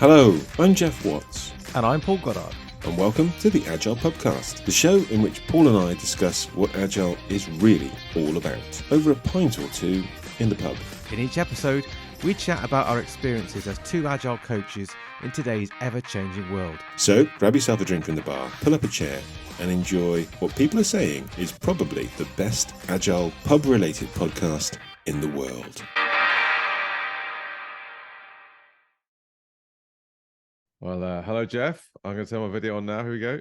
Hello, I'm Jeff Watts. And I'm Paul Goddard. And welcome to the Agile Pubcast, the show in which Paul and I discuss what Agile is really all about, over a pint or two in the pub. In each episode, we chat about our experiences as two Agile coaches in today's ever-changing world. So grab yourself a drink from the bar, pull up a chair, and enjoy what people are saying is probably the best Agile pub-related podcast in the world. Well, hello, Jeff. I'm going to turn my video on now. Here we go.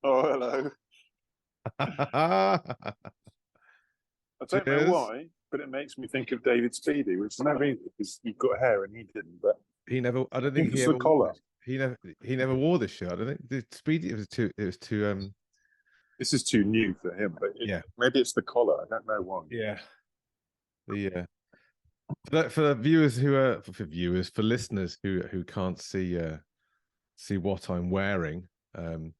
Oh, hello. I don't know why, but it makes me think of David Speedy, which is never easy because you've got hair and he didn't. But he never. I don't think he ever. The collar. He never wore this shirt. I don't think the Speedy. It was too. This is too new for him, but maybe it's the collar. I don't know why. Yeah. For viewers for listeners who can't see what I'm wearing, I'm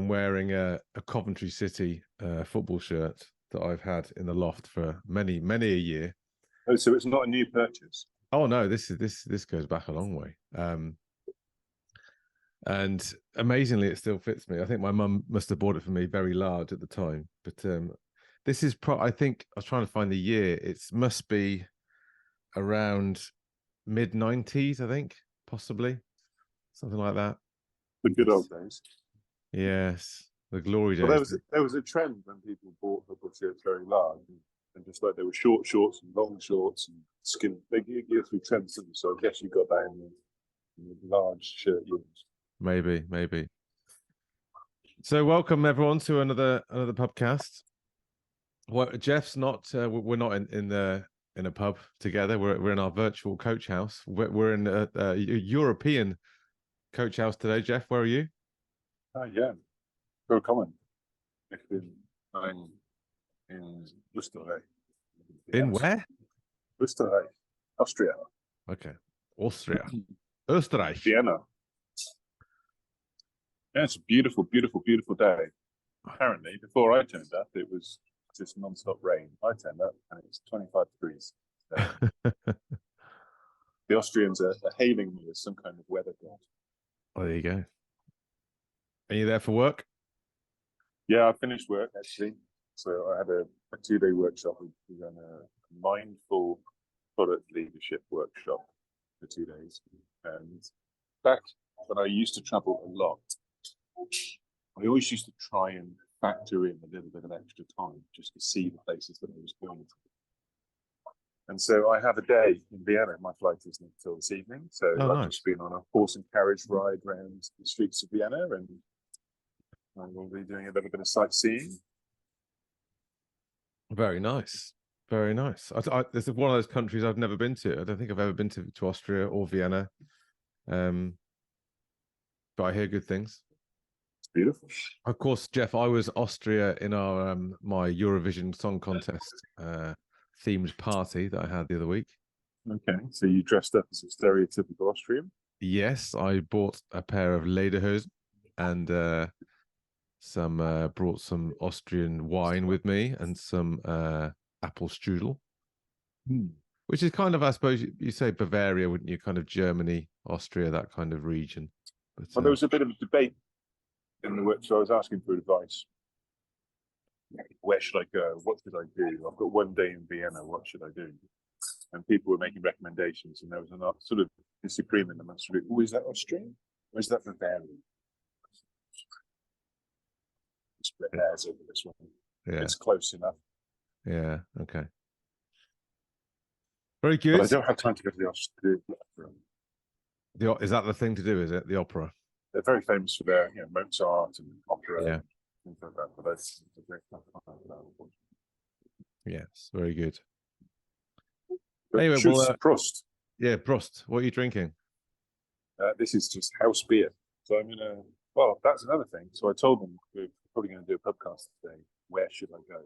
wearing a Coventry City football shirt that I've had in the loft for many a year. Oh, so it's not a new purchase? Oh no, this goes back a long way. And amazingly, it still fits me. I think my mum must have bought it for me very large at the time, but this is I think I was trying to find the year. It must be around mid-90s, I think, possibly something like that. The good old days. Yes, the glory days. Well, there was a trend when people bought football shirts very large, and just like there were short shorts and long shorts and skin. They go through trends, so I guess you got that in the large shirt units. Maybe. So welcome everyone to another pubcast. Well, Jeff's not. We're not in a pub together. We're in our virtual coach house. We're in a European coach house today. Jeff, where are you? Yeah, very common. In Österreich. In where? Österreich, Austria. Okay, Austria, Österreich, Vienna. Yeah, it's a beautiful, beautiful, beautiful day. Apparently, before I turned up, it was just non-stop rain. I turned up and it's 25 degrees. So the Austrians are hailing me as some kind of weather god. Oh, there you go. Are you there for work? Yeah, I finished work actually. So I had a 2-day workshop. We ran a mindful product leadership workshop for 2 days. And back when I used to travel a lot, I always used to try and factor in a little bit of extra time just to see the places that I was going to. And so I have a day in Vienna. My flight isn't until this evening. So I've just been on a horse and carriage ride around the streets of Vienna, and I will be doing a little bit of sightseeing. Very nice. Very nice. This is one of those countries I've never been to. I don't think I've ever been to Austria or Vienna. But I hear good things. Beautiful. Of course, Jeff, I was Austria in our my Eurovision Song Contest themed party that I had the other week. Okay, so you dressed up as a stereotypical Austrian? Yes, I bought a pair of lederhosen and brought some Austrian wine with me and some apple strudel, which is kind of, I suppose you say Bavaria, wouldn't you? Kind of Germany, Austria, that kind of region. But, well, there was a bit of a debate in the work, so I was asking for advice. Where should I go? What should I do? I've got 1 day in Vienna. What should I do? And people were making recommendations, and there was a sort of disagreement amongst the group. Oh, is that Austrian? Or is that Bavarian? Split hairs over this one. Yeah. It's close enough. Yeah. Okay. Very good. But I don't have time to go to the opera. Is that the thing to do? Is it the opera? They're very famous for their, Mozart and opera. Yeah. Things like that. But that's a great Yes, very good. But anyway, Prost. Yeah, Prost. What are you drinking? This is just house beer. So I'm gonna. Well, that's another thing. So I told them we're probably going to do a podcast today. Where should I go,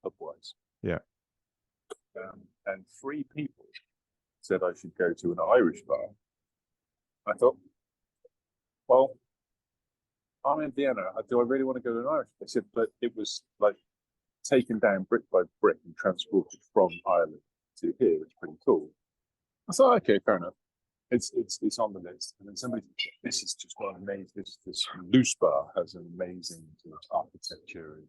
pub-wise? Yeah. And 3 people said I should go to an Irish bar. I thought, well, I'm in Vienna. Do I really want to go to an Irish? They said, but it was like taken down brick by brick and transported from Ireland to here. It's pretty cool. I thought, okay, fair enough. it's on the list. And then somebody, this is just not amazing. This loose bar has an amazing sort of architecture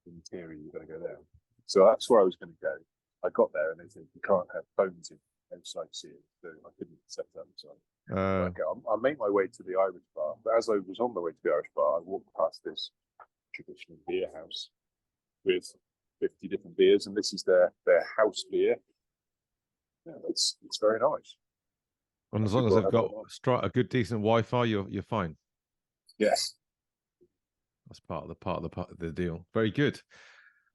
and interior. You've got to go there. So that's where I was going to go. I got there and they said you can't have phones in outside seeing, so I couldn't set that aside. Okay, I'll make my way to the Irish bar. But as I was on the way to the Irish bar, I walked past this traditional beer house with 50 different beers, and this is their house beer. Yeah, it's very nice. And as long as they've got a good, decent Wi-Fi, you're fine. Yes, that's part of the deal. Very good.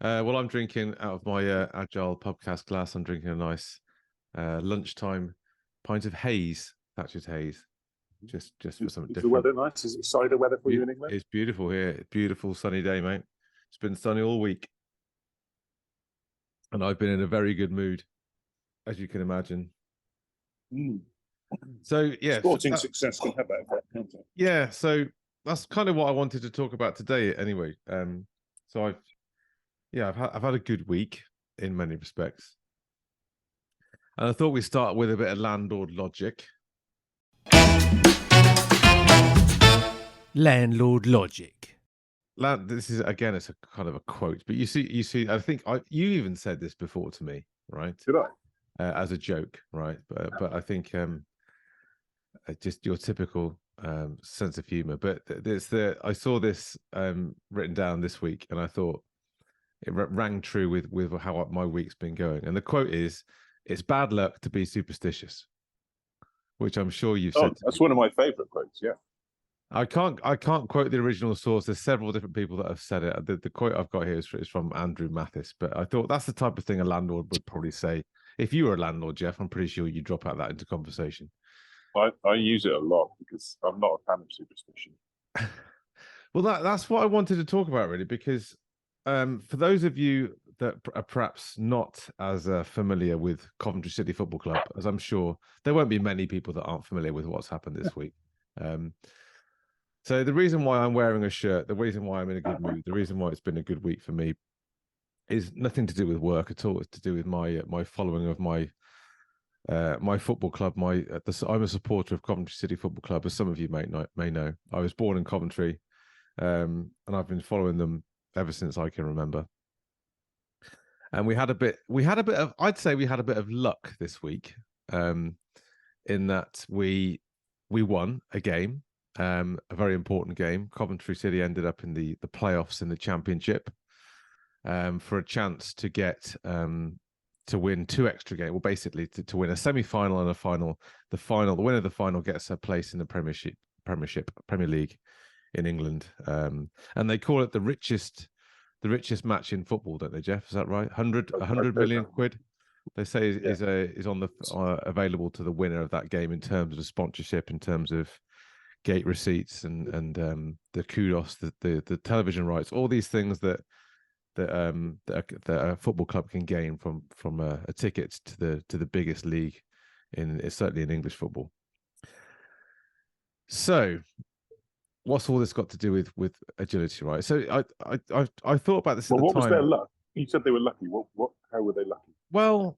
Well, I'm drinking out of my Agile podcast glass. I'm drinking a nice lunchtime pint of haze, Thatcher's haze, just for something different. Is the weather nice? Is it cider weather for you in England? It's beautiful here. Beautiful sunny day, mate. It's been sunny all week, and I've been in a very good mood, as you can imagine. So yeah, sporting success can have that effect, can't it? Yeah, so that's kind of what I wanted to talk about today. Anyway, so I've had a good week in many respects, and I thought we'd start with a bit of landlord logic. Landlord logic. This is again, it's a kind of a quote, but you see. I think you even said this before to me, right? Did I? As a joke, right? But I think just your typical sense of humor. But I saw this written down this week, and I thought it rang true with how my week's been going. And the quote is, "It's bad luck to be superstitious," which I'm sure you've said. That's one of my favorite quotes. Yeah. I can't quote the original source. There's several different people that have said it. The quote I've got here is from Andrew Mathis. But I thought that's the type of thing a landlord would probably say. If you were a landlord, Jeff, I'm pretty sure you drop out that into conversation. I use it a lot because I'm not a fan of superstition. Well, that's what I wanted to talk about, really, because for those of you that are perhaps not as familiar with Coventry City Football Club, as I'm sure there won't be many people that aren't familiar with what's happened this week. So the reason why I'm wearing a shirt, the reason why I'm in a good mood, the reason why it's been a good week for me is nothing to do with work at all. It's to do with my following of my football club. I'm a supporter of Coventry City Football Club, as some of you may know. I was born in Coventry, and I've been following them ever since I can remember. And we had a bit of luck this week, in that we won a game, a very important game. Coventry City ended up in the playoffs in the Championship, for a chance to get to win 2 extra games. Well, basically to win a semi-final and a final. The winner of the final gets a place in the Premier League in England, and they call it the richest match in football, don't they, Jeff? Is that right? 100 million quid. They say is on the available to the winner of that game in terms of sponsorship, in terms of gate receipts and the kudos, the television rights, all these things that a football club can gain from a ticket to the biggest league certainly in English football. So, what's all this got to do with agility, right? So I thought about this. Well, at the time. What was their luck? You said they were lucky. What? How were they lucky? Well,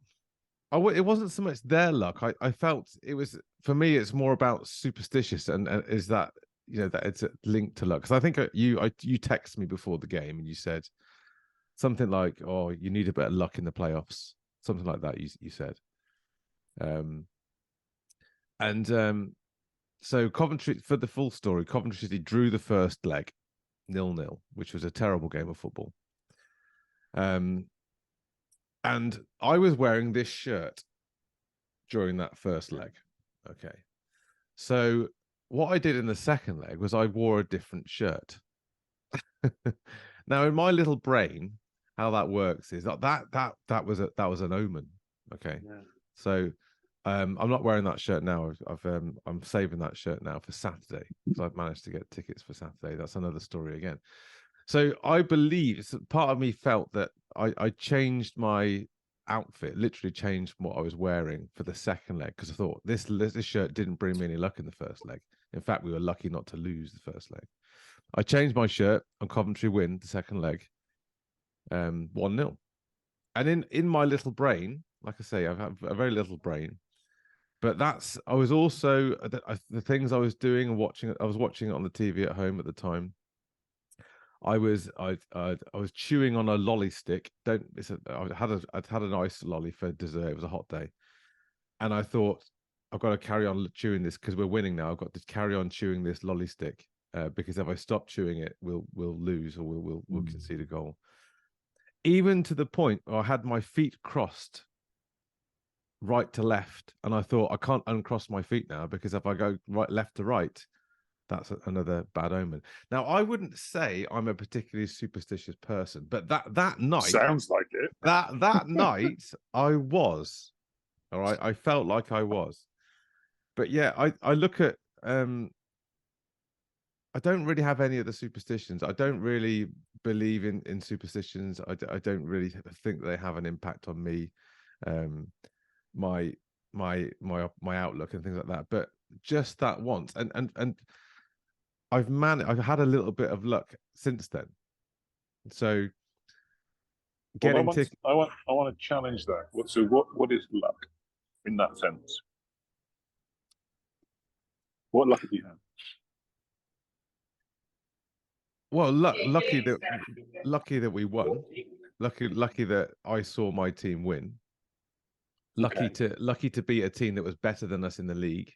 it wasn't so much their luck. I felt it was, for me, it's more about superstitious, and is that that it's linked to luck. Because I think you texted me before the game and you said something like, "Oh, you need a bit of luck in the playoffs," something like that. You said, so Coventry, for the full story, Coventry City drew the first leg 0-0, which was a terrible game of football. And I was wearing this shirt during that first leg. Okay. So what I did in the second leg was I wore a different shirt. Now, in my little brain, how that works is that was an omen. Okay. Yeah. So I'm not wearing that shirt now. I'm saving that shirt now for Saturday, because I've managed to get tickets for Saturday. That's another story again. So I believe part of me felt that I changed my outfit, literally changed what I was wearing for the second leg, because I thought this shirt didn't bring me any luck in the first leg. In fact, we were lucky not to lose the first leg. I changed my shirt on Coventry win the second leg, 1-0. And in my little brain, like I say, I've had a very little brain. But I was also the things I was doing and watching. I was watching it on the TV at home at the time. I was chewing on a lolly stick. I'd had a nice lolly for dessert. It was a hot day, and I thought I've got to carry on chewing this because we're winning now. I've got to carry on chewing this lolly stick because if I stop chewing it, we'll lose or we'll concede a goal. Even to the point where I had my feet crossed right to left, and I thought I can't uncross my feet now because if I go left to right, that's another bad omen. Now, I wouldn't say I'm a particularly superstitious person, but that night sounds like it. That night I was. All right, I felt like I was. But yeah, I look at I don't really have any of the superstitions. I don't really believe in superstitions. I don't really think they have an impact on me, my outlook and things like that. But just that once, and I've had a little bit of luck since then. So I want to challenge that. What is luck in that sense? What luck do you have? Well, lucky that we won. Lucky that I saw my team win. Lucky to beat a team that was better than us in the league.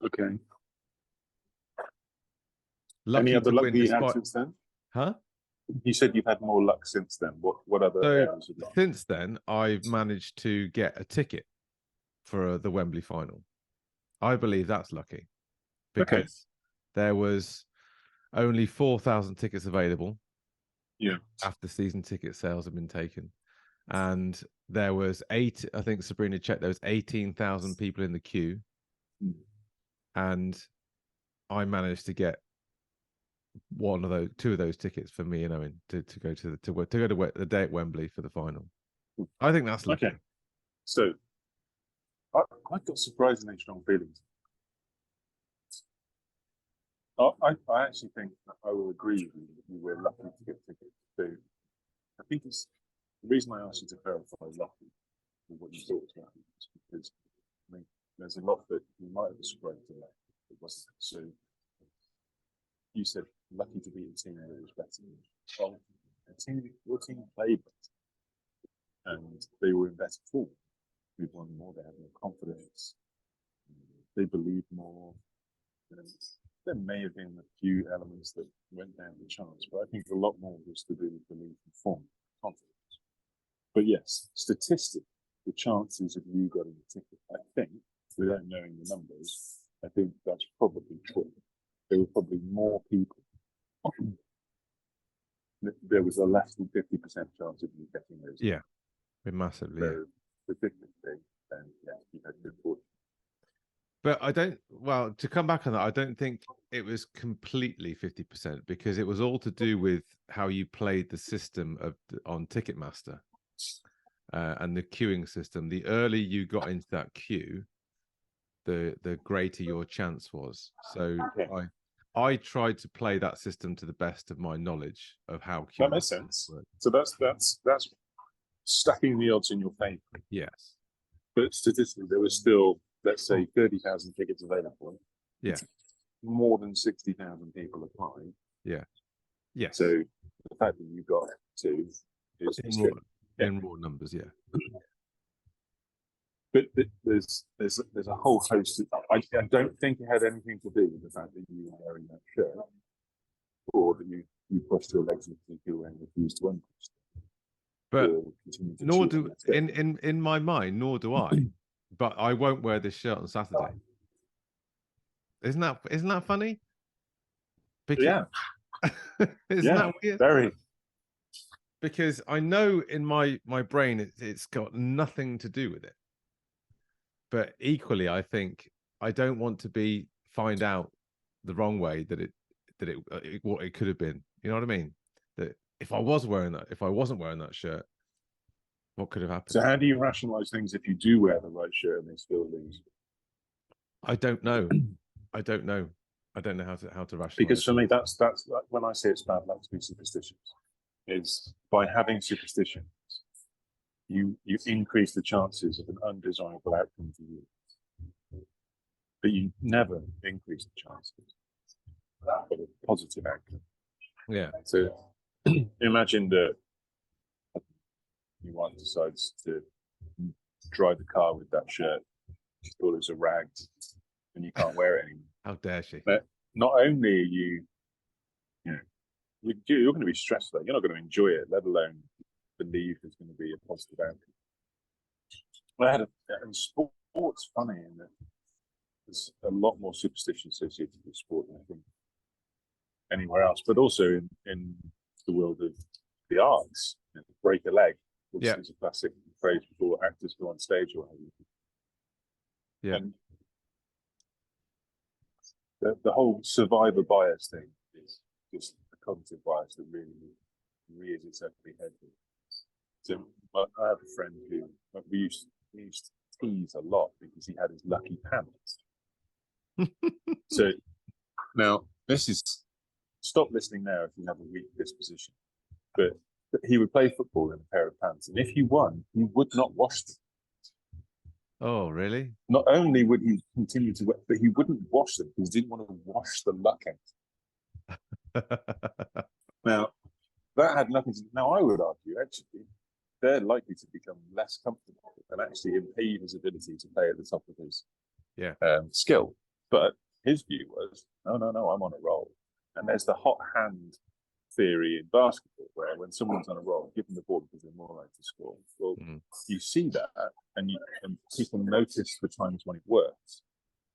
Okay. Lucky Any other to luck win that you had despite... since then? Huh? You said you've had more luck since then. What other areas of luck? Since then, I've managed to get a ticket for the Wembley final. I believe that's lucky because there was only 4,000 tickets available. Yeah. After season ticket sales have been taken. And there was I think Sabrina checked, there was 18,000 people in the queue. And I managed to get two of those tickets for me and Owen to go to the day at Wembley for the final. I think that's lucky. Okay. So I've got surprisingly strong feelings. I actually think that I will agree with you that you were lucky to get tickets. So I think it's the reason I asked you to clarify lucky with what you thought about it is because I mean there's a lot that you might have described to that it wasn't. So you said lucky to beat a team that was better. Well, your team played better, and they were in better form. We won more. They had more confidence. They believed more. There may have been a few elements that went down the chance, but I think a lot more was to do with belief and form, confidence. But yes, statistically, the chances of you getting a ticket, I think, without knowing the numbers, I think that's probably true. There were probably more people. There was a less than 50% chance of you getting those. Yeah, massively. So, statistically, then yeah, you had good fortune. But to come back on that, I don't think it was completely 50% because it was all to do with how you played the system on Ticketmaster and the queuing system. The earlier you got into that queue, the greater your chance was. So I tried to play that system to the best of my knowledge of how queuing. That makes sense. So that's stacking the odds in your favor. Yes. But statistically, there was still, let's say, 30,000 tickets available. Yeah. More than 60,000 people applied. Yeah. Yes. So the fact that you got two is in raw numbers, yeah. But there's a whole host of, I don't think it had anything to do with the fact that you were wearing that shirt or that you crossed your legs in a particular way and refused to uncross them. But nor do in my mind, nor do I. But I won't wear this shirt on Saturday. Isn't that funny? Because, yeah. Isn't that weird? Very. Because I know in my brain it's got nothing to do with it. But equally, I think I don't want to find out the wrong way that what it could have been. You know what I mean? That if I wasn't wearing that shirt, what could have happened? So how do you rationalize things if you do wear the right shirt and they still lose? I don't know. I don't know how to rationalize. Because for me, that's when I say it's bad luck to be superstitious, is by having superstitions, you increase the chances of an undesirable outcome for you, but you never increase the chances of a positive outcome. Yeah. So imagine that one decides to drive the car with that shirt. She thought it was a rag, and you can't wear it anymore. How dare she? But not only are you know, you're going to be stressed though. You're not going to enjoy it, let alone believe there's going to be a positive outcome. And sport's funny in that there's a lot more superstition associated with sport than I think anywhere else, but also in the world of the arts. Break a leg, which is a classic phrase before actors go on stage or whatever. Yeah. And the whole survivor bias thing is just a cognitive bias that really rears its ugly head. So I have a friend who we used to tease a lot because he had his lucky pants. So now this is, stop listening now if you have a weak disposition, but he would play football in a pair of pants, and if he won, he would not wash them. Oh, really? Not only would he continue to wear, but he wouldn't wash them because he didn't want to wash the luck out. Now, that had nothing to do. Now, I would argue, actually, they're likely to become less comfortable and actually impede his ability to play at the top of his skill. But his view was, no, I'm on a roll. And there's the hot hand theory in basketball, where when someone's on a roll, give them the ball because they're more likely to score. Well, you see that, and people notice the times when it works,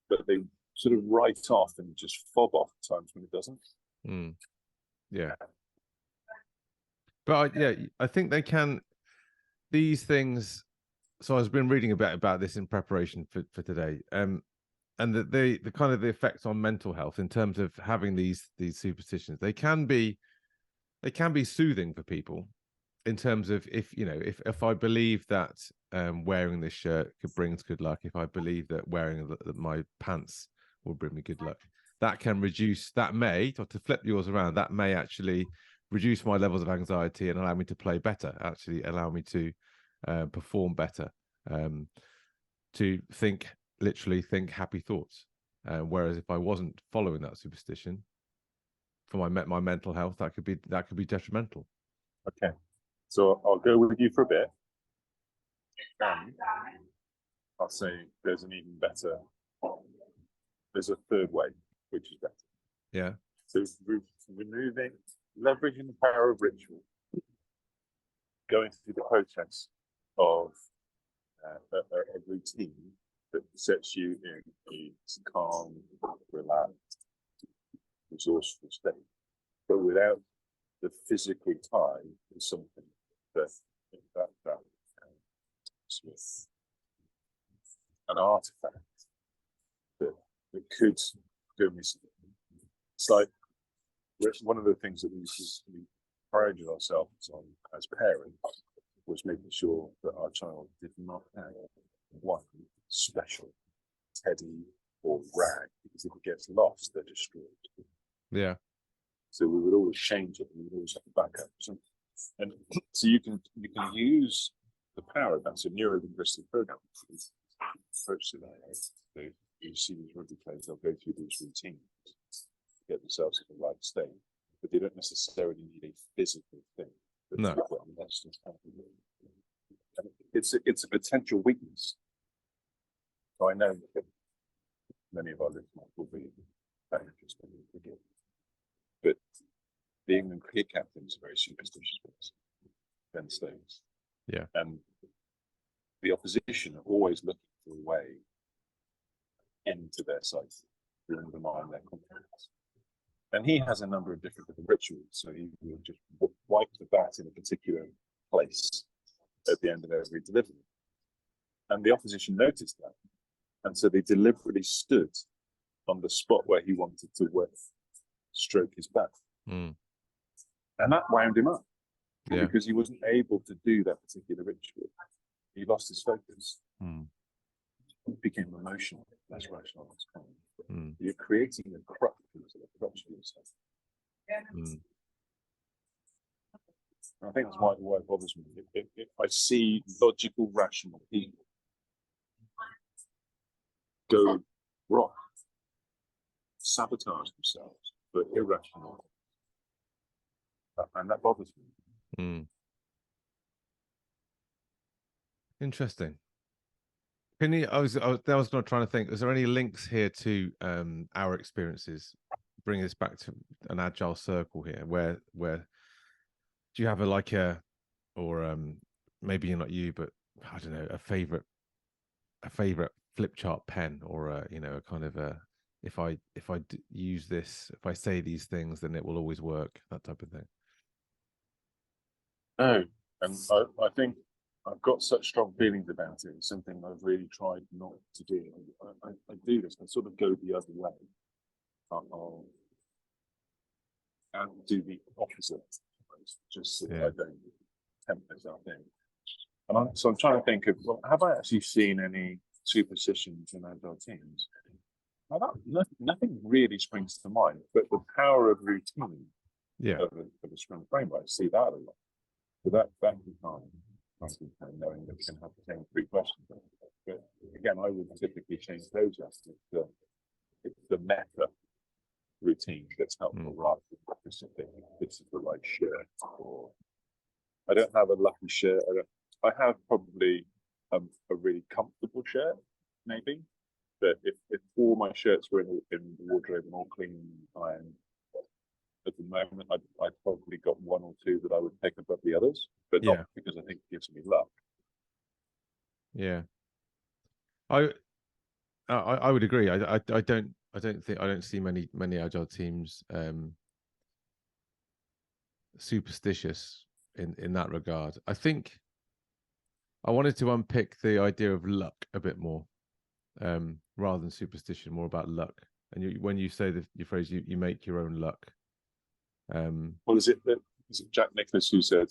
but they sort of write off and just fob off the times when it doesn't. Yeah. But I think they can, these things. So I've been reading about this in preparation for today, and the kind of the effects on mental health in terms of having these superstitions. They can be soothing for people in terms of if I believe that wearing this shirt brings good luck, if I believe that wearing my pants will bring me good luck, that can reduce, that may, or to flip yours around, that may actually reduce my levels of anxiety and allow me to play better, actually allow me to perform better, to literally think happy thoughts. Whereas if I wasn't following that superstition, for my mental health, that could be detrimental. Okay, so I'll go with you for a bit. I'll say there's an even better. There's a third way, which is better. Yeah. So leveraging the power of ritual, going through the process of a routine that sets you in a calm, relaxed, resourceful state, but without the physical tie to something that an artifact that could go missing. It's like one of the things that we prided ourselves on as parents was making sure that our child did not have one special teddy or rag, because if it gets lost, they're destroyed. Yeah. So we would always change it, and we would always have a backup. And so you can use the power of that. So neurolinguistic programming approach to that. So you see these rugby players, they'll go through these routines to get themselves in the right state, but they don't necessarily need a physical thing. No. It's a potential weakness. So I know that many of our listeners will be that interested in cricket, but the England cricket captain is a very superstitious person, Ben Stokes. Yeah. And the opposition are always looking for a way into their site to undermine their confidence. And he has a number of different rituals. So he will just wipe the bat in a particular place at the end of every delivery. And the opposition noticed that. And so they deliberately stood on the spot where he wanted to stroke his bat. And that wound him up. Yeah. Because he wasn't able to do that particular ritual. He lost his focus. He became emotional, less rational, less calm. You're creating a crutch for yourself. I think that's why it bothers me. If I see logical, rational people go wrong, sabotage themselves for irrational, and that bothers me. Mm. Interesting. Can you? I was not trying to think. Was there any links here to our experiences? Bring this back to an agile circle here. Where do you have maybe not you, but I don't know, a favorite flip chart pen, or a kind of a if I use this, if I say these things, then it will always work. That type of thing. No, and I think I've got such strong feelings about it. It's something I've really tried not to do. I do this. I sort of go the other way. I'll and do the opposite, just so that I don't tempt myself in. And so I'm trying to think of, well, have I actually seen any superstitions in agile teams? Nothing really springs to mind, but the power of routine of a Scrum framework, I see that a lot. So that can kind of knowing that we can have the same 3 questions. But again, I would typically change those aspects. It's the meta routine that's helpful rather than specific. This is the right shirt, or I don't have a lucky shirt. I have probably a really comfortable shirt, maybe. But if all my shirts were in the wardrobe and all clean and ironed, at the moment, I've probably got 1 or 2 that I would pick above the others, but not because I think it gives me luck. Yeah, I would agree. I don't see many agile teams superstitious in that regard. I think I wanted to unpick the idea of luck a bit more, rather than superstition, more about luck. And when you say your phrase, you make your own luck. Well, is it Jack Nicklaus who said,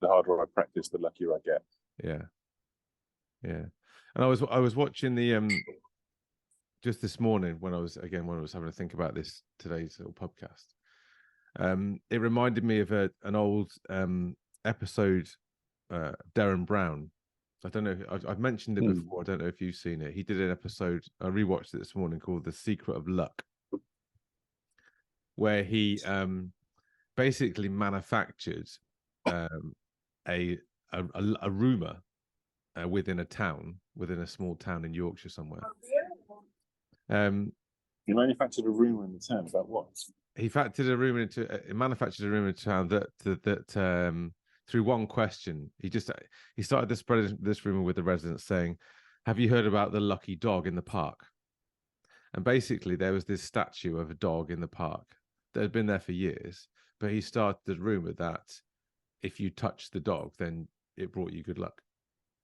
"The harder I practice, the luckier I get"? Yeah. And I was watching the just this morning when I was having to think about today's little podcast. It reminded me of an old episode, Derren Brown. I don't know. I've mentioned it before. I don't know if you've seen it. He did an episode. I rewatched it this morning, called "The Secret of Luck," where he basically manufactured a rumor within a small town in Yorkshire somewhere. He manufactured a rumor in the town about what? He manufactured a rumor in town that through one question, he started to spread this rumor with the residents, saying, "Have you heard about the lucky dog in the park?" And basically, there was this statue of a dog in the park that had been there for years, but he started the rumor that if you touched the dog, then it brought you good luck,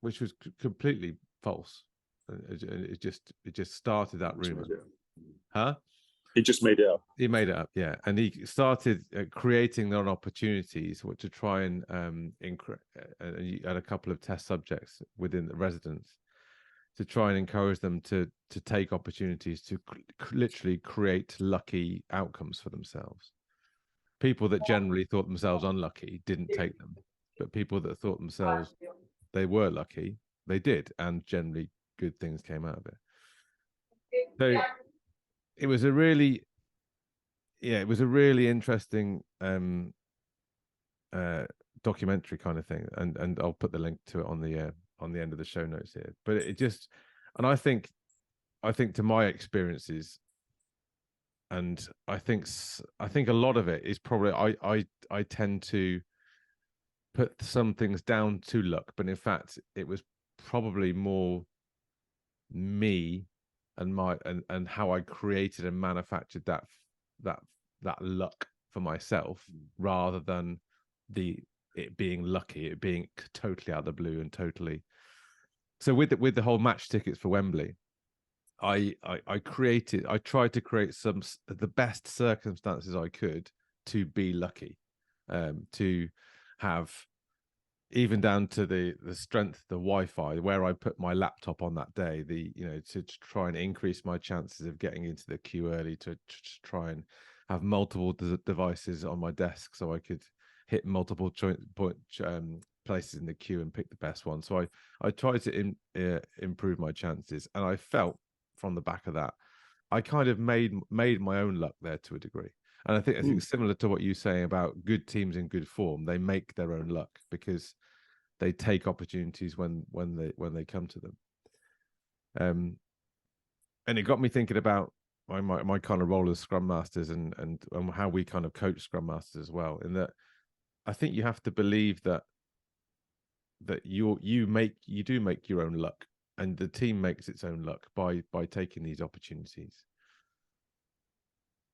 which was completely false. It just started that rumor. Huh? He just made it up. He made it up, yeah. And he started creating their own opportunities to try and you had a couple of test subjects within the residents to try and encourage them to take opportunities to literally create lucky outcomes for themselves. People that generally thought themselves unlucky didn't take them, but people that thought themselves they were lucky, they did, and generally good things came out of it. So it was a really interesting documentary kind of thing, and I'll put the link to it on the end of the show notes here. But it just, and I think to my experiences, and I think a lot of it is probably I tend to put some things down to luck, but in fact it was probably more me and how I created and manufactured that luck for myself, rather than it being lucky, it being totally out of the blue and totally. So with the whole match tickets for Wembley, I tried to create the best circumstances I could to be lucky, to have, even down to the strength, the Wi-Fi, where I put my laptop on that day, to try and increase my chances of getting into the queue early, to try and have multiple devices on my desk so I could hit multiple places in the queue and pick the best one. So I tried to improve my chances, and I felt from the back of that, I kind of made my own luck there to a degree. And I think similar to what you're saying about good teams in good form, they make their own luck because they take opportunities when they come to them. And it got me thinking about my kind of role as Scrum Masters and how we kind of coach Scrum Masters as well. In that, I think you have to believe that you do make your own luck, and the team makes its own luck by taking these opportunities.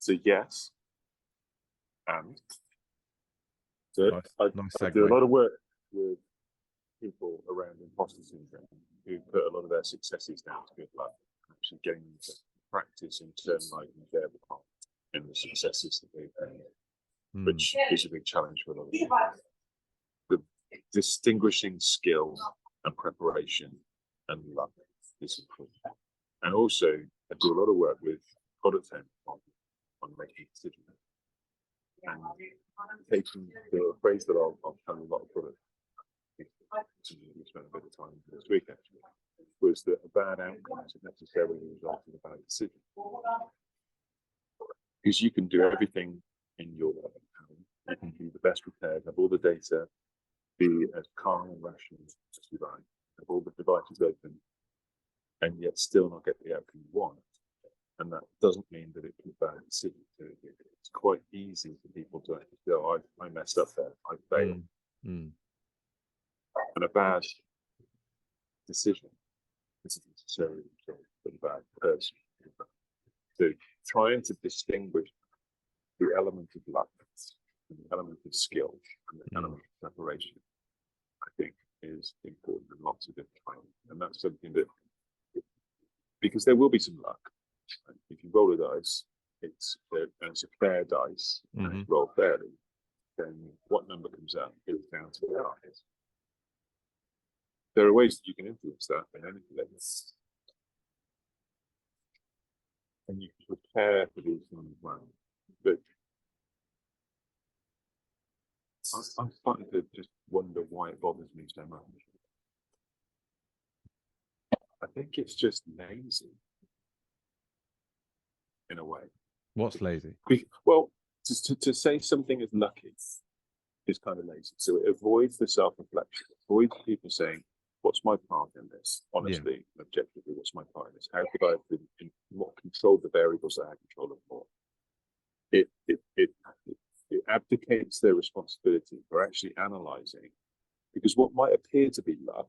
So yes, and so nice I do a lot of work with people around imposter syndrome who put a lot of their successes down to good luck, actually getting them to practice internalizing their part in the successes that they've had, which is a big challenge for a lot of people. The distinguishing skill and preparation and luck is important. And also, I do a lot of work with product owners on making decisions. And taking the phrase that I'll tell a lot of product, we spent a bit of time this week actually, was that a bad outcome isn't necessarily the result of a bad decision. Because you can do everything in your power. You can be the best prepared, have all the data, be as calm and rational as you like, have all the devices open, and yet still not get the outcome you want. And that doesn't mean that it's a bad decision. It's quite easy for people to actually go, I messed up there, I failed. And a bad decision isn't necessarily a bad person. So trying to distinguish the element of luck, and the element of skill, and the element of preparation, I think is important in lots of different ways. And that's something that, because there will be some luck. If you roll a dice, it's a fair dice, and you roll fairly, then what number comes out is down to the dice. There are ways that you can influence that in any place. And you can prepare for these things as well. But I'm starting to just wonder why it bothers me so much. I think it's just lazy. In a way. What's lazy? Well, to say something is lucky is kind of lazy. So it avoids the self-reflection, avoids people saying, what's my part in this? Honestly, objectively, what's my part in this? How could I have controlled the variables that I had control of more? It abdicates their responsibility for actually analyzing, because what might appear to be luck,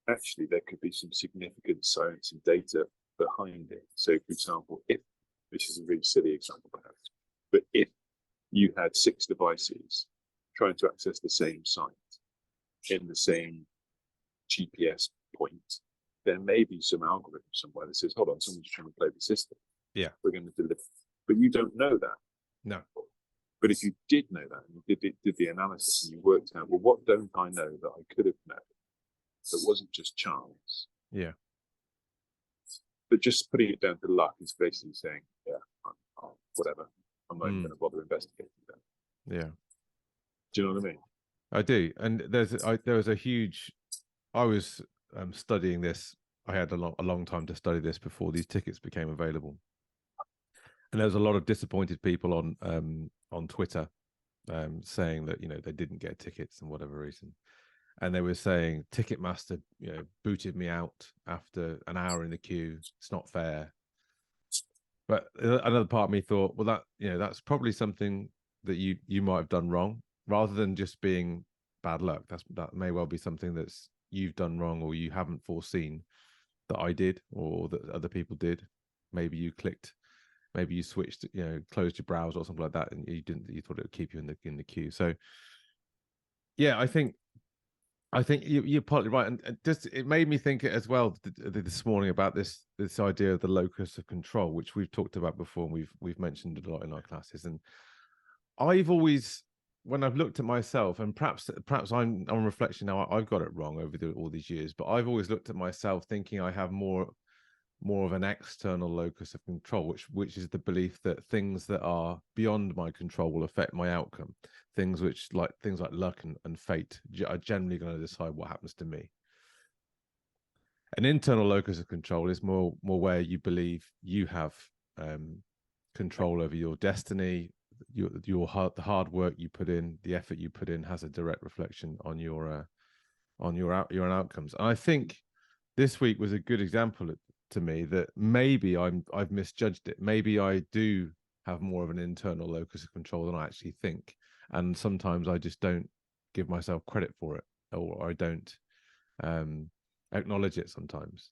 actually there could be some significant science and data behind it. So, for example, if this is a really silly example, perhaps, but if you had 6 devices trying to access the same site in the same GPS point, there may be some algorithm somewhere that says, hold on, someone's trying to play the system. Yeah. We're going to deliver. But you don't know that. No. But if you did know that, and you did the analysis and you worked out, well, what don't I know that I could have known that wasn't just chance? Yeah. But just putting it down to luck is basically saying, whatever. I'm not even going to bother investigating that. Yeah. Do you know what I mean? I do. And there was a huge. I was studying this. I had a long time to study this before these tickets became available. And there was a lot of disappointed people on Twitter saying that they didn't get tickets and whatever reason. And they were saying Ticketmaster, booted me out after an hour in the queue. It's not fair. But another part of me thought, well, that's probably something that you might have done wrong, rather than just being bad luck. That may well be something that's you've done wrong, or you haven't foreseen that I did, or that other people did. Maybe you clicked, maybe you switched, closed your browser or something like that, and you didn't. You thought it would keep you in the queue. So, yeah, I think you're partly right, and just it made me think as well this morning about this idea of the locus of control, which we've talked about before, and we've mentioned it a lot in our classes. And I've always, when I've looked at myself, and perhaps I'm on reflection now, I've got it wrong over all these years, but I've always looked at myself thinking I have more more of an external locus of control, which is the belief that things that are beyond my control will affect my outcome. Things like luck and fate are generally going to decide what happens to me. An internal locus of control is more where you believe you have control over your destiny. The hard work you put in, the effort you put in, has a direct reflection on your own outcomes. And I think this week was a good example to me that maybe I've misjudged it. Maybe I do have more of an internal locus of control than I actually think, and sometimes I just don't give myself credit for it, or I don't acknowledge it sometimes,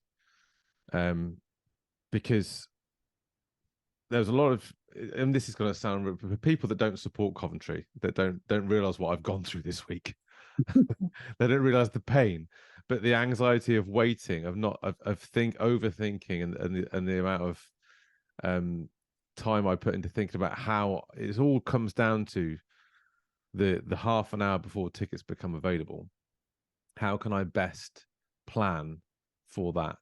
because there's a lot of, and this is going to sound, for people that don't support Coventry, that don't realize what I've gone through this week. They don't realize the pain, but the anxiety of waiting, of overthinking, and the amount of time I put into thinking about how it all comes down to the half an hour before tickets become available. How can I best plan for that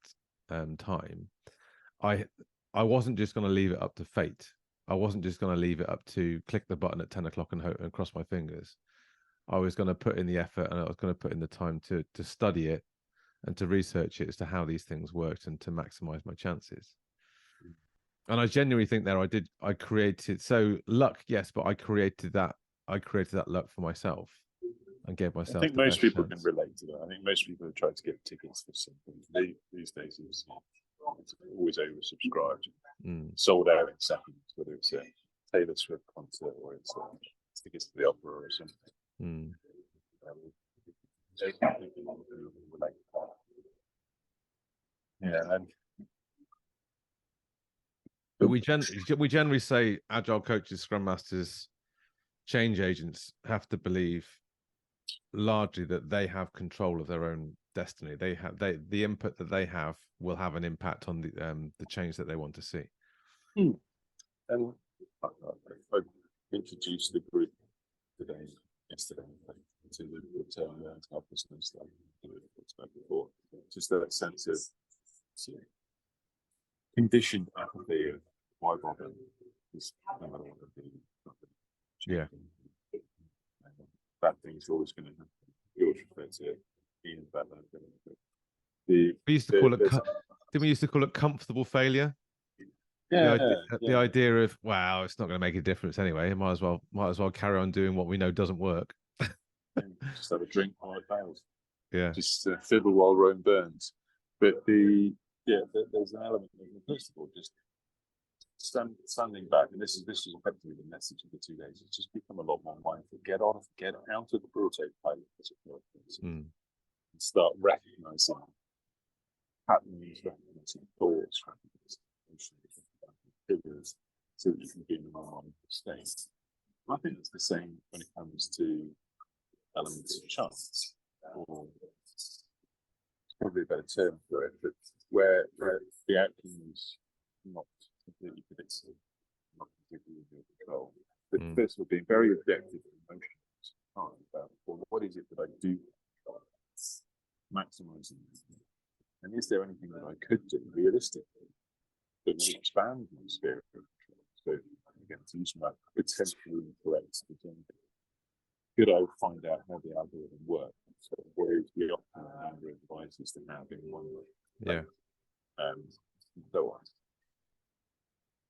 time? I wasn't just going to leave it up to fate. I wasn't just going to leave it up to click the button at 10 o'clock and hope and cross my fingers. I was going to put in the effort, and I was going to put in the time to study it and to research it as to how these things worked and to maximize my chances. And I genuinely think I created, so luck, yes, but I created that luck for myself and gave myself. I think most people can relate to that. I think most people have tried to get tickets for something. These days it's always oversubscribed, sold out in seconds, whether it's a Taylor Swift concert or it's tickets to the opera or something. Yeah, but we generally say agile coaches, scrum masters, change agents have to believe largely that they have control of their own destiny. The input that they have will have an impact on the change that they want to see. And I introduced the group yesterday to the term learned helplessness that we talked about before. Just that sense of conditioned apathy of why bother, is no matter what I do. Yeah. Bad things are always going to happen. You always refer to it being bad. We used to call it. Didn't we used to call it comfortable failure? Yeah. The idea of, wow, it's not going to make a difference anyway. Might as well carry on doing what we know doesn't work. Just have a drink while it fails. Yeah. Just fiddle while Rome burns. But there's an element of, first of all, just standing back, and this is effectively the message of the 2 days. It's just become a lot more mindful. Get out of the autopilot, and start recognizing patterns, recognizing thoughts, recognizing figures, so that you can be in a more mindful state. I think it's the same when it comes to elements of chance, or probably a better term for it, but where the outcome is not completely predictable, not completely in your control. But first of all, being very objective and emotional about, well, what is it that I do control? Maximizing it. And is there anything that I could do realistically that will expand my sphere of control? So again, to use my potentially incorrect agenda, could I find out how the algorithm works? So what is the optimal number of devices to have in one way? Yeah. And so on.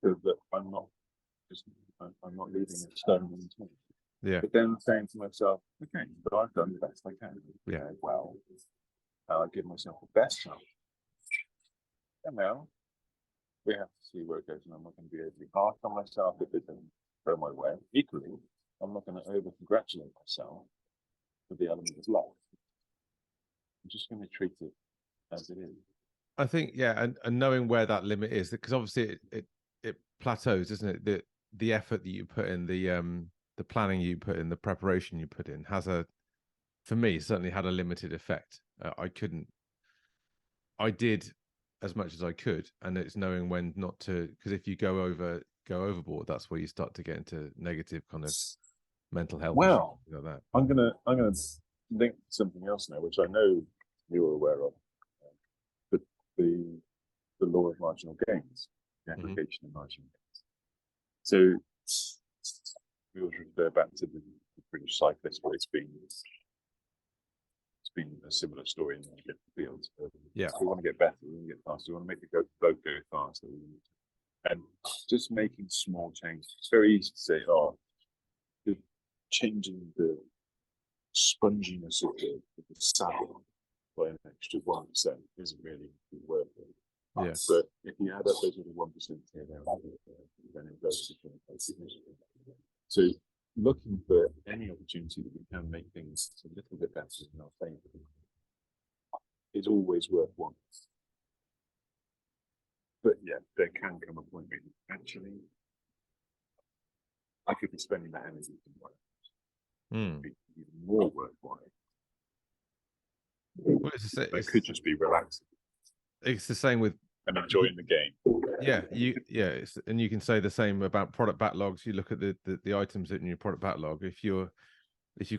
So that I'm not leaving a stone unturned. Yeah. But then saying to myself, okay, but I've done the best I can. Yeah. Well, I give myself the best chance. And now we have to see where it goes, and I'm not going to be overly harsh on myself if it doesn't go my way. Equally, I'm not going to over-congratulate myself for the element of luck. I'm just going to treat it as it is. I think, yeah, and knowing where that limit is, because obviously it plateaus, doesn't it? The effort that you put in, the planning you put in, the preparation you put in for me, certainly had a limited effect. I did as much as I could, and it's knowing when not to, because if you go overboard, that's where you start to get into negative kind of mental health issues like that. I'm gonna link something else now, which I know you're aware of, but the the law of marginal gains, the Mhm. application of marginal gains. So we always refer back to the British cyclist, where it's been a similar story in the different fields. Yeah. We want to get better, we want to get faster, we want to make the boat go faster. And just making small changes. It's very easy to say, oh, changing the sponginess of the saddle by an extra 1% isn't really worth it. Yeah. But if you add up those little 1% here, then it does significantly. So looking for any opportunity that we can make things a little bit better in our favour is always worthwhile. But yeah, there can come a point where actually I could be spending that energy somewhere else. Be even more worthwhile. Well, It could just be relaxing. It's the same with and enjoying the game. And you can say the same about product backlogs. You look at the items in your product backlog. If you've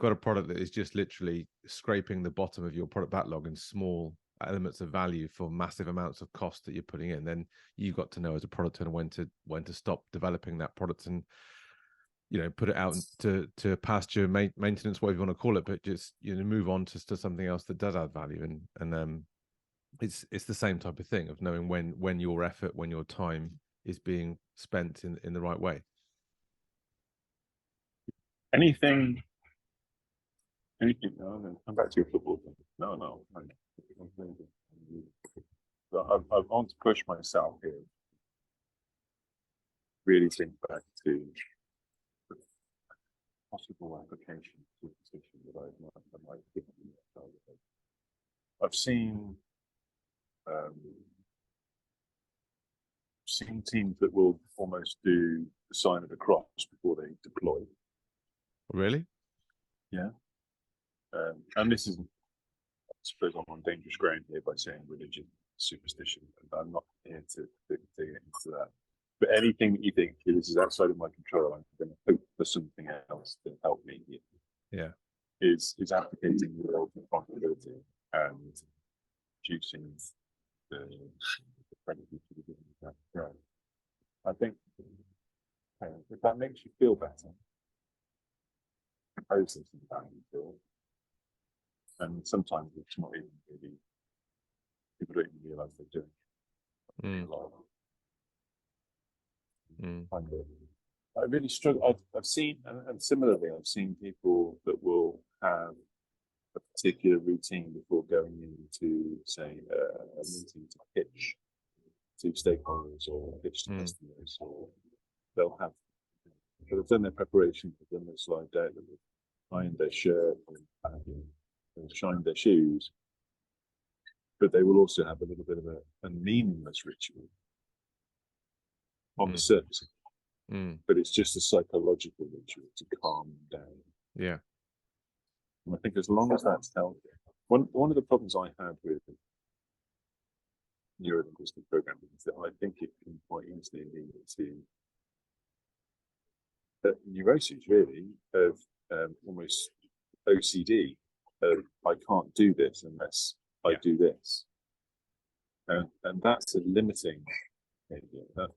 got a product that is just literally scraping the bottom of your product backlog in small elements of value for massive amounts of cost that you're putting in, then you've got to know as a product owner when to stop developing that product and put it out to pasture maintenance, whatever you want to call it, but just move on to something else that does add value. And it's the same type of thing of knowing when your effort, when your time is being spent in the right way. Anything? No, come back to your football thing. No. I want to push myself here. Really think back to the possible application to a position that I might think. I've seen teams that will almost do the sign of the cross before they deploy. Really? Yeah. And this is, I suppose I'm on dangerous ground here by saying religion, superstition, and I'm not here to get into that. But anything that you think this is outside of my control, I'm going to hope for something else to help me here. Yeah. Is advocating the role of responsibility and reducing the prejudice to the given ground. I think if that makes you feel better, processing how you feel. And sometimes it's not even really, people don't even realise they're doing I really struggle. I've seen, and similarly, I've seen people that will have a particular routine before going into, say, a meeting to pitch to stakeholders or pitch to customers, or they'll done their preparation, they've done their slide deck, they've ironed their shirt, they've shined their shoes, but they will also have a little bit of a meaningless ritual on the surface. But it's just a psychological ritual to calm them down. Yeah. And I think as long as that's healthy, one of the problems I had with neuro-linguistic programming is that I think it can quite easily lead to neuroses, really, of almost OCD. I can't do this unless I do this, and that's a limiting idea.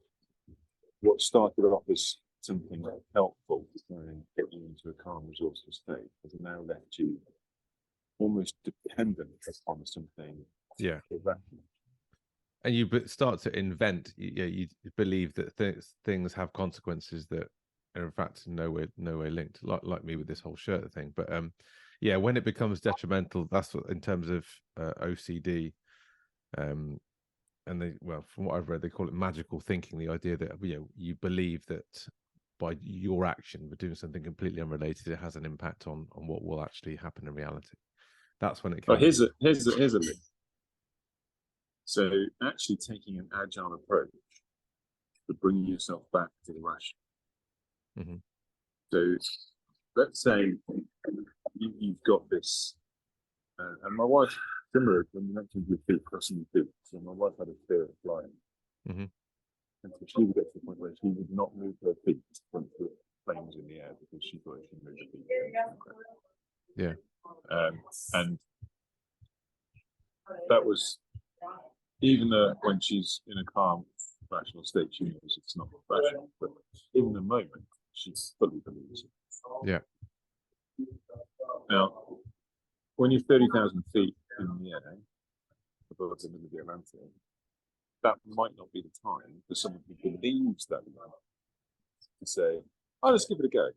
What started off as something helpful to get you into a calm, resourceful state has now left you almost dependent upon something irrational. And you start to invent. You believe that things have consequences that are in fact nowhere linked. Like me with this whole shirt thing. But when it becomes detrimental, that's what, in terms of OCD. And from what I've read, they call it magical thinking. The idea that you believe that by your action, but doing something completely unrelated, it has an impact on what will actually happen in reality. That's when it comes. Here's a link. So actually taking an agile approach to bringing yourself back to the rational. So let's say you've got this, and my wife, similar when you mentioned your feet, crossing your feet. So my wife had a fear of flying. And so she would get to the point where she would not move her feet when the plane was in the air because she thought she moved her feet. Yeah. And that was even when she's in a calm, rational state, she knows it's not rational. But in the moment, she fully believes it. Yeah. Now, when you're 30,000 feet in the air, above the middle of the Atlantic, that might not be the time for someone who believes that to say, "Oh, let's give it a go.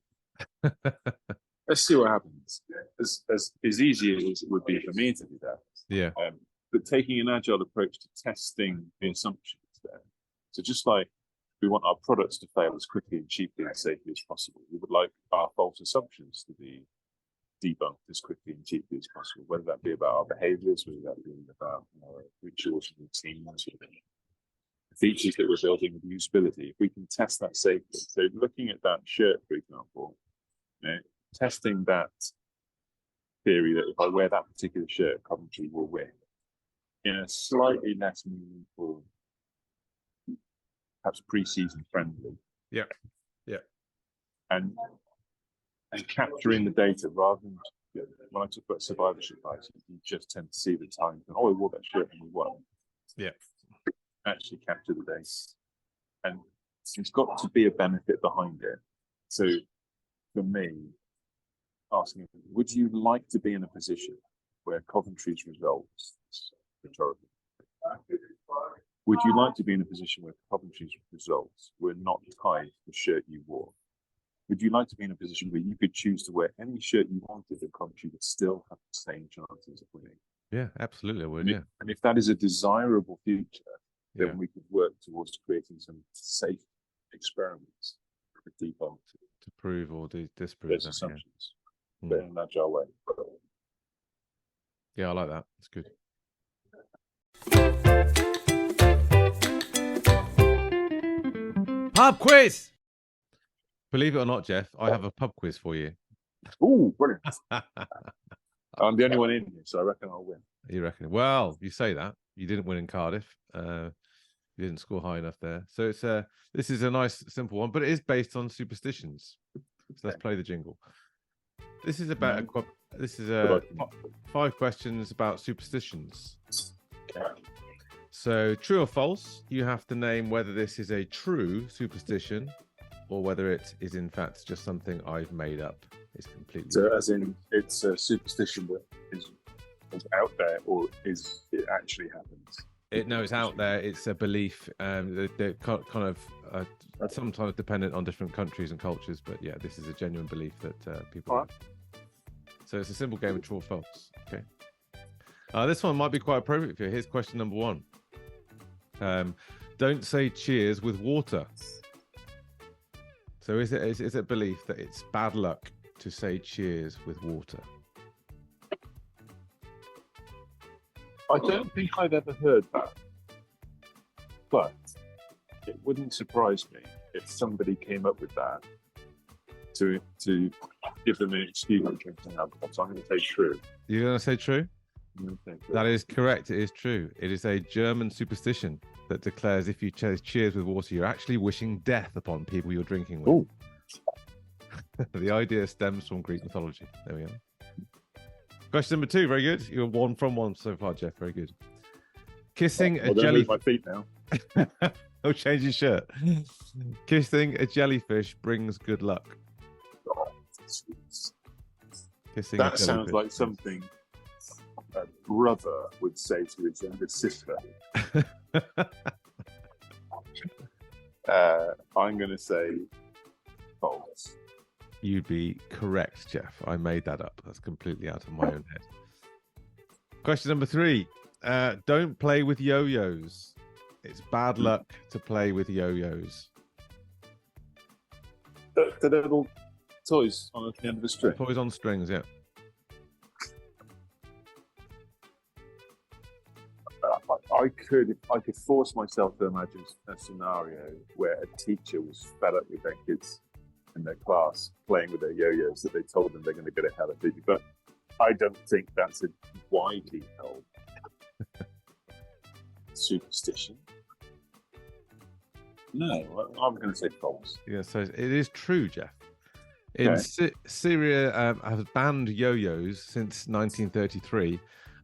Let's see what happens." As easy as it would be for me to do that. Yeah. But taking an agile approach to testing the assumptions there. So just like we want our products to fail as quickly and cheaply and safely as possible, we would like our false assumptions to be debunked as quickly and cheaply as possible, whether that be about our behaviors, whether that be about our rituals and routines, or the features that we're building with usability. If we can test that safely. So looking at that shirt, for example, testing that theory that if I wear that particular shirt, Coventry will win in a slightly less meaningful, perhaps pre-season friendly. Yeah. And capturing the data rather than when I talk about survivorship bias, you just tend to see the time. Oh, we wore that shirt and we won. Yeah. Actually capture the data, and there's got to be a benefit behind it. So, for me, asking, would you like to be in a position where Coventry's results, rhetorical, would you like to be in a position where Coventry's results were not tied to the shirt you wore? Would you like to be in a position where you could choose to wear any shirt you wanted and Coventry would still have the same chances of winning? Yeah, absolutely, I would. Yeah. And if that is a desirable future, then we could work towards creating some safe experiments to debunk to prove or disprove those that, assumptions, but in an agile way. Yeah, I like that. It's good. Pub quiz. Believe it or not, Jeff, I have a pub quiz for you. Oh, brilliant! I'm the only one in here, so I reckon I'll win. You reckon? Well, you say that. You didn't win in Cardiff. You didn't score high enough there. So it's this is a nice, simple one, but it is based on superstitions. So let's play the jingle. This is about this is 5 questions about superstitions. So true or false, you have to name whether this is a true superstition or whether it is in fact just something I've made up. It's completely as in it's a superstition that is out there, or is it actually happens? No, it's out there. It's a belief. They're kind of sometimes dependent on different countries and cultures, but yeah, this is a genuine belief that people have. So it's a simple game of true or false. Okay. This one might be quite appropriate for you. Here's question number 1. Don't say cheers with water. So is it a belief that it's bad luck to say cheers with water? I don't think I've ever heard that, but it wouldn't surprise me if somebody came up with that to give them an excuse to drink some alcohol. So I'm going to say true. You're going to say true? That is correct. It is true. It is a German superstition that declares if you cheers with water, you're actually wishing death upon people you're drinking with. The idea stems from Greek mythology. There we go. Question number 2. Very good. You're 1 from 1 so far, Jeff. Very good. Kissing a jellyfish. My feet now. Oh, change your shirt. Kissing a jellyfish brings good luck. Kissing that sounds like something a brother would say to his younger sister. I'm going to say false. You'd be correct, Jeff. I made that up. That's completely out of my own head. Question number 3. Don't play with yo-yos. It's bad luck to play with yo-yos. The little toys on the end of the string. Toys on strings, yeah. I could force myself to imagine a scenario where a teacher was fed up with their kids in their class playing with their yo-yos that they told them they're going to get a hell of a but I don't think that's a widely held superstition. No, I'm going to say false. Yeah, so it is true, Jeff. In Syria has banned yo-yos since 1933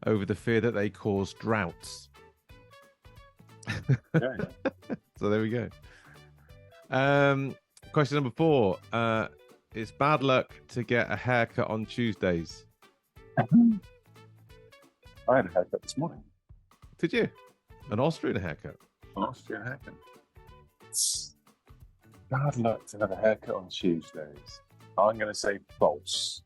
over the fear that they cause droughts. Yeah. So there we go. Question number 4. It's bad luck to get a haircut on Tuesdays. I had a haircut this morning. Did you? An Austrian haircut? An Austrian haircut. It's bad luck to have a haircut on Tuesdays. I'm going to say false.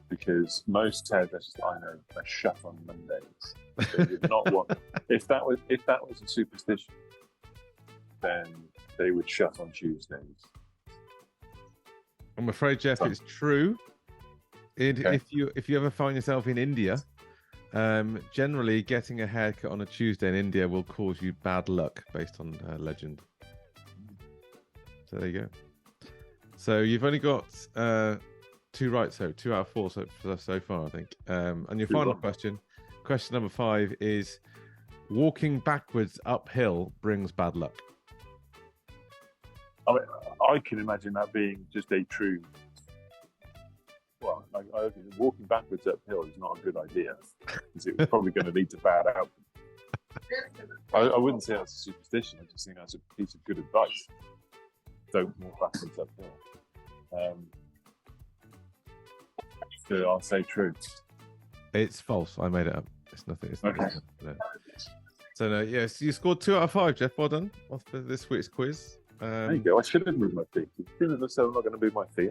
Because most hairdressers I know are shut on Mondays. They would not want. If that was a superstition, then they would shut on Tuesdays. I'm afraid, Jeff, it's true. Okay. If you ever find yourself in India, generally getting a haircut on a Tuesday in India will cause you bad luck, based on legend. So there you go. So you've only got 2 right, so 2 out of 4 so far, I think. And your final question number 5 is: walking backwards uphill brings bad luck. I mean, I can imagine that being just a true. Well, walking backwards uphill is not a good idea because it's probably going to lead to bad outcomes. I wouldn't say that's a superstition. I just think that's a piece of good advice. Don't walk backwards uphill. So I'll say true. It's false. I made it up. It's nothing. It's Okay. no. So no, yes, you scored 2 out of 5, Jeff. Well done off this week's quiz. There you go. I should have moved my feet. As soon as I said I'm not going to move my feet,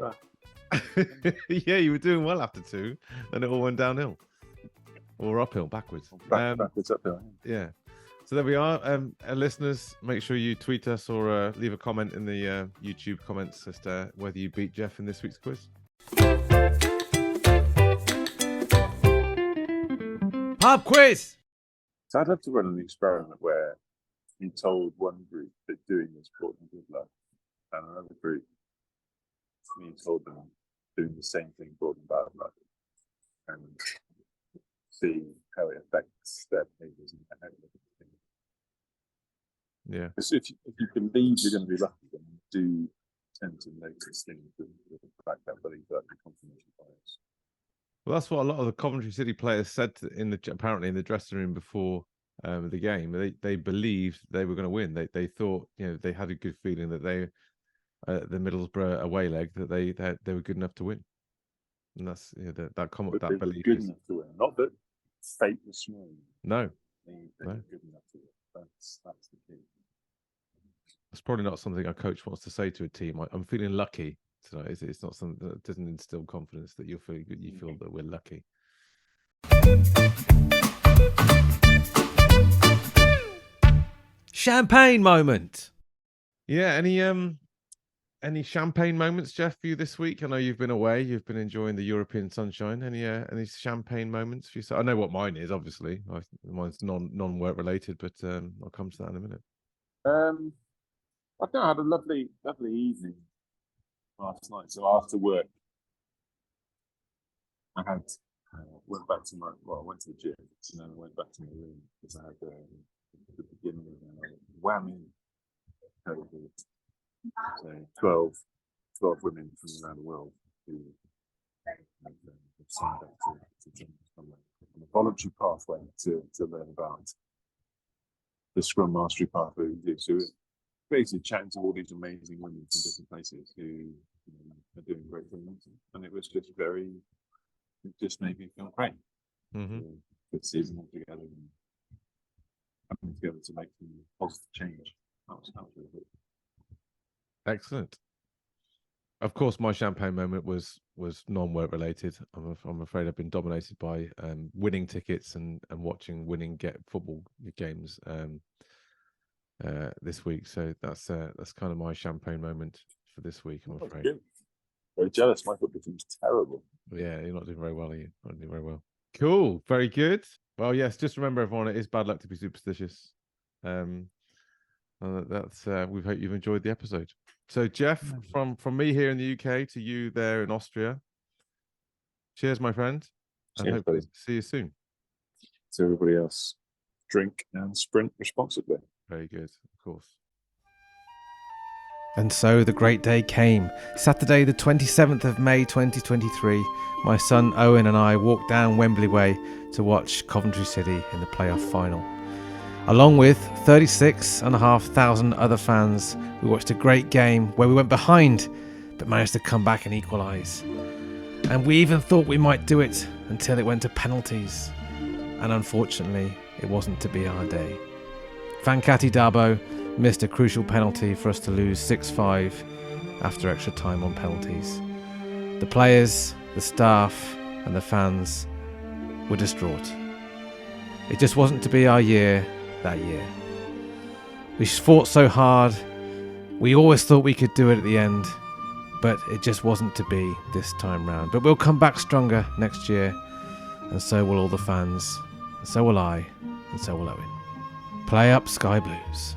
Yeah, you were doing well after 2, and it all went downhill or uphill, backwards. backwards uphill. Yeah. So there we are. Listeners, make sure you tweet us or leave a comment in the YouTube comments as to whether you beat Jeff in this week's quiz. Pub quiz. So I'd love to run an experiment where you told one group that doing this brought them good luck, and another group, you told them doing the same thing brought them bad luck, and see how it affects their behaviors and how it affects things. Yeah. Because if you believe you're going to be lucky, then you do tend to notice things that affect that belief, that confirmation bias. Well, that's what a lot of the Coventry City players said apparently in the dressing room before the game. They believed they were going to win. They thought, they had a good feeling that the Middlesbrough away leg that they were good enough to win. And that's that belief good is enough to win. Not that fate was small. no. They No. were good enough to win. That's the key. It's probably not something a coach wants to say to a team. I'm feeling lucky tonight. It's not something that doesn't instill confidence that you feel that we're lucky. Champagne moment. Yeah, any champagne moments, Jeff, for you this week? I know you've been away. You've been enjoying the European sunshine. Any champagne moments for you? I know what mine is. Obviously, mine's non-work related, but I'll come to that in a minute. I think I had a lovely evening last night. So after work, I had went back to I went to the gym, and then I went back to my room because I had the beginning of whammy COVID. So 12 women from around the world who have signed up to join on a voluntary pathway to learn about the Scrum Mastery pathway we do. So basically chatting to all these amazing women from different places who are doing great things, and it was just it just made me feel great. Mm-hmm. Good seeing them all together and coming together to make some positive change. That was really good. Excellent. Of course, my champagne moment was non-work related. I'm afraid I've been dominated by winning tickets and watching football games this week. So that's kind of my champagne moment for this week, I'm afraid. Good. Very jealous. My football team's terrible. Yeah, you're not doing very well, are you? Not doing very well. Cool. Very good. Well, yes, just remember, everyone, it is bad luck to be superstitious. That's we hope you've enjoyed the episode. So, Jeff, from me here in the UK to you there in Austria, cheers, my friend, and hopefully see you soon. To everybody else, drink and sprint responsibly. Very good, of course. And so the great day came. Saturday the 27th of May 2023, my son Owen and I walked down Wembley Way to watch Coventry City in the playoff final. Along with 36,500 other fans, we watched a great game where we went behind but managed to come back and equalise. And we even thought we might do it until it went to penalties. And unfortunately, it wasn't to be our day. Fankati Dabo missed a crucial penalty for us to lose 6-5 after extra time on penalties. The players, the staff and the fans were distraught. It just wasn't to be our year that year. We fought so hard, we always thought we could do it at the end, but it just wasn't to be this time round. But we'll come back stronger next year, and so will all the fans, and so will I, and so will Owen. Play up Sky Blues.